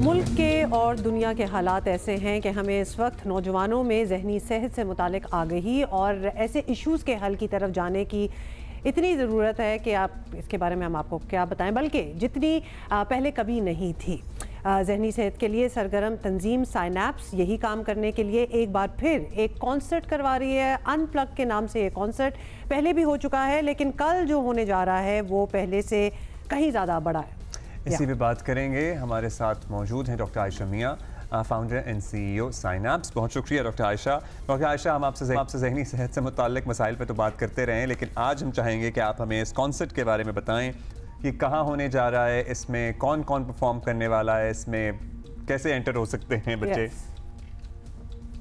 मुल्क के और दुनिया के हालात ऐसे हैं कि हमें इस वक्त नौजवानों में जहनी सेहत से मुतालिक आगाही और ऐसे इश्यूज़ के हल की तरफ जाने की इतनी ज़रूरत है कि आप इसके बारे में हम आपको क्या बताएं, बल्कि जितनी पहले कभी नहीं थी। जहनी सेहत के लिए सरगर्म तंजीम साइनैप्स यही काम करने के लिए एक बार फिर एक कॉन्सर्ट करवा रही है। अनप्लग के नाम से ये कॉन्सर्ट पहले भी हो चुका है, लेकिन कल जो होने जा रहा है वो पहले से कहीं ज़्यादा बड़ा है। इसी पे बात करेंगे। हमारे साथ मौजूद हैं डॉक्टर आयशा मियाँ, फाउंडर एंड CEO साइनैप्स। बहुत शुक्रिया डॉक्टर आयशा। डॉक्टर आयशा, हम आपसे जहनी सेहत से मुताल्लिक मसाइल पे तो बात करते रहे, लेकिन आज हम चाहेंगे कि आप हमें इस कॉन्सर्ट के बारे में बताएं कि कहाँ होने जा रहा है, इसमें कौन कौन परफॉर्म करने वाला है, इसमें कैसे एंटर हो सकते हैं बच्चे।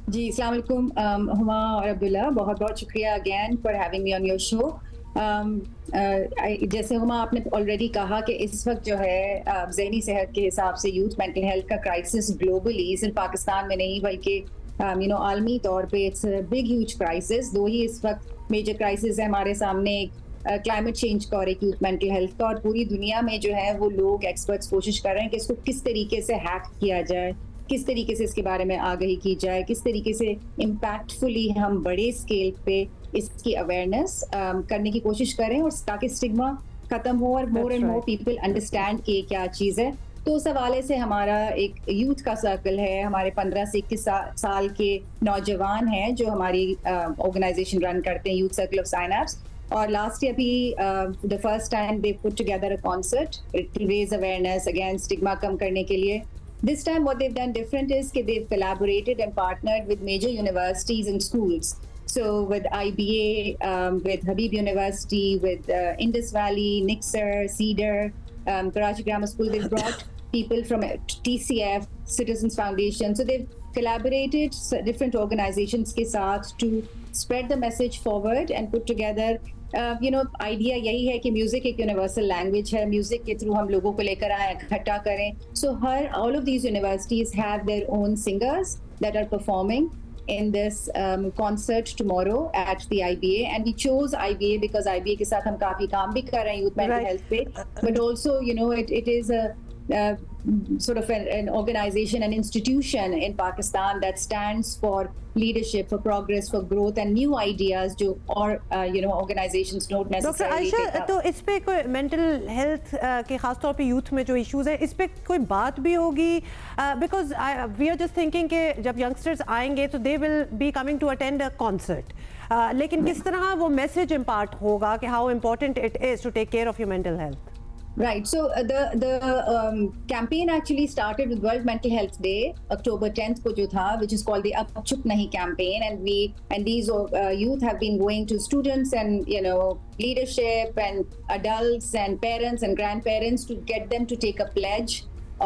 जी, अस्सलाम वालेकुम हुमा और अब्दुल्ला, बहुत बहुत शुक्रिया again for having me on your show. जैसे हुमा आपने ऑलरेडी कहा कि इस वक्त जो है ज़हनी सेहत के हिसाब से यूथ मेंटल हेल्थ का क्राइसिस ग्लोबली, सिर्फ पाकिस्तान में नहीं बल्कि आलमी तौर पे इट्स बिग ह्यूज क्राइसिस। दो ही इस वक्त मेजर क्राइसिस है हमारे सामने, क्लाइमेट चेंज का और एक यूथ मेंटल हेल्थ का। और पूरी दुनिया में जो है वो लोग एक्सपर्ट्स कोशिश कर रहे हैं कि इसको किस तरीके से हैक किया जाए, किस तरीके से इसके बारे में आगाही की जाए, किस तरीके से इम्पैक्टफुली हम बड़े स्केल पे इसकी अवेयरनेस करने की कोशिश करें और ताकि स्टिग्मा खत्म हो और more and more people understand कि क्या चीज़ है। तो उस हवाले से हमारा एक यूथ का सर्कल है, हमारे 15 से 21 साल के नौजवान हैं जो हमारी ऑर्गेनाइजेशन रन करते हैं, यूथ सर्कल ऑफ साइनैप्स। और लास्ट ईयर भी the first time they put together a concert to raise awareness against stigma कम करने के लिए। This time what they've done different is that they've collaborated and partnered with major universities and schools. So with IBA, with Habib University, with Indus Valley, Nixer, Cedar, Karachi Grammar School, they've brought people from TCF, Citizens Foundation. So they've collaborated different organizations के साथ to spread the message forward and put together idea यही है कि music एक universal language है, music के through हम लोगों को लेकर आए, इकट्ठा करें। So all of these universities have their own singers that are performing in this concert tomorrow at the IBA, and we chose IBA because IBA के साथ हम काफी काम भी कर रहे हैं youth mental health पे, but also it is a sort of an organization, an institution in Pakistan that stands for leadership, for progress, for growth and new ideas जो और organizations don't necessarily take up. Doctor Ayesha, तो इस पे कोई mental health के खास तौर पे यूथ में जो इश्यूज है इस पे कोई बात भी होगी? Because we are just thinking कि जब यंगस्टर्स आएंगे तो they will be coming to attend a concert, लेकिन किस तरह वो मैसेज इम्पार्ट होगा कि how important it is to take care of your mental health? Right. So the campaign actually started with World Mental Health Day, October 10th को जो था, which is called the Ab Chup Nahi campaign, and these youth have been going to students and leadership and adults and parents and grandparents to get them to take a pledge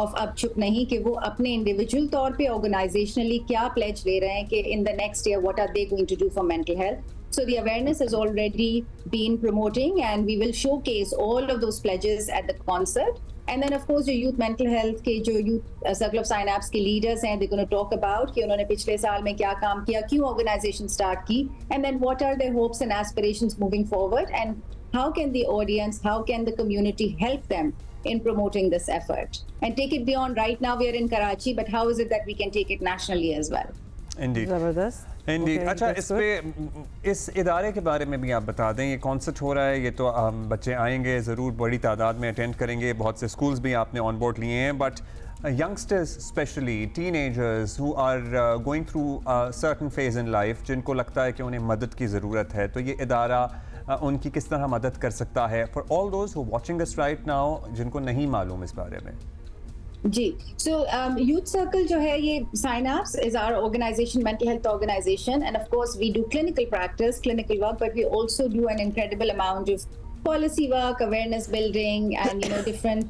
of अब चुप नहीं, कि वो अपने individual तौर पे organisationally क्या pledge ले रहे हैं कि in the next year what are they going to do for mental health. So the awareness has already been promoting, and we will showcase all of those pledges at the concert. And then of course जो youth mental health के जो youth circle of synapse के leaders हैं, they're going to talk about कि उन्होंने पिछले साल में क्या काम किया, क्यों organization start की, and then what are their hopes and aspirations moving forward, and how can the audience, how can the community help them in promoting this effort and take it beyond. Right now we are in Karachi, but how is it that we can take it nationally as well? Indeed. ज़बरदस्त. Indeed. अच्छा, इस पे इस इदारे के बारे में भी आप बता दें। ये कॉन्सर्ट हो रहा है, ये तो बच्चे आएंगे ज़रूर, बड़ी तादाद में अटेंड करेंगे, बहुत से स्कूल्स भी आपने ऑन बोर्ड लिए हैं, but youngsters especially teenagers who are going through a certain phase in life, जिनको लगता है कि उन्हें मदद की ज़रूरत है, तो ये इदारा उनकी किस तरह मदद कर सकता है? For all those who are watching us right now, जिनको नहीं मालूम इस बारे में। जी, so youth circle जो है, ये Synapse is our organization, mental health organization, and of course we do clinical practice, clinical work, but we also do an incredible amount of policy work, awareness building, and different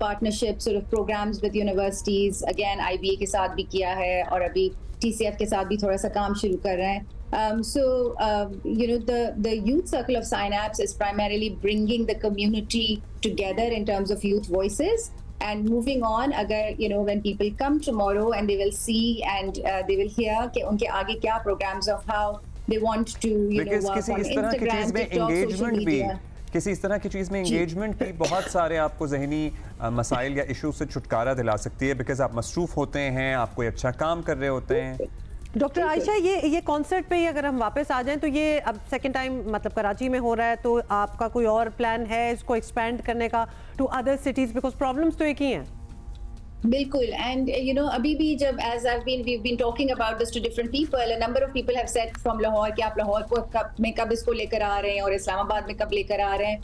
partnership sort of programs with universities. Again IBA के साथ भी किया है और अभी TCF के साथ भी थोड़ा सा काम शुरू कर रहे हैं. The youth circle of Synapse is primarily bringing the community together in terms of youth voices. And moving on, agar when people come tomorrow and they will see and they will hear कि उनके आगे क्या programs of how they want to work on Instagram, TikTok, social media. किसी इस तरह की चीज़ में engagement भी बहुत सारे आपको जहनी मसाइल या इशू से छुटकारा दिला सकती है, बिकॉज आप मसरूफ़ होते हैं, आप कोई अच्छा काम कर रहे होते हैं। डॉक्टर आयशा, ये कॉन्सर्ट पे ही अगर हम वापस आ जाएं तो ये अब सेकंड टाइम मतलब कराची में हो रहा है, तो आपका कोई और प्लान है इसको एक्सपेंड करने का to other cities, because problems तो एक ही हैं। बिल्कुल, एंड यू नो अभी भी जब we've been talking about this to different people, a number of people have said from Lahore कि आप लाहौर को कब इसको लेकर आ रहे हैं और इस्लामाबाद में कब लेकर आ रहे हैं.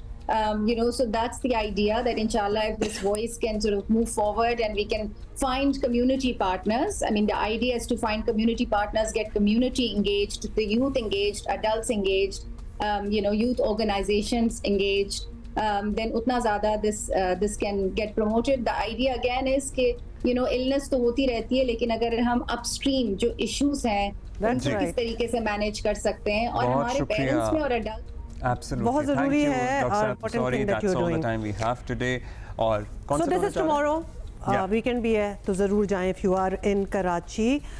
You know, so that's the idea, that inshallah if this voice can sort of move forward and we can find community partners. I mean, the idea is to find community partners, get community engaged, the youth engaged, adults engaged, you know, youth organizations engaged. Then utna zyada this can get promoted. The idea again is कि you know illness तो होती रहती है, लेकिन अगर हम upstream जो issues हैं उनको किस तरीके से manage कर सकते हैं, और हमारे parents में और adults Absolutely. बहुत ज़रूरी है, Dr. Sorry, that's all the time we have today. और so this is tomorrow. Weekend भी है तो ज़रूर जाएं if you are in Karachi.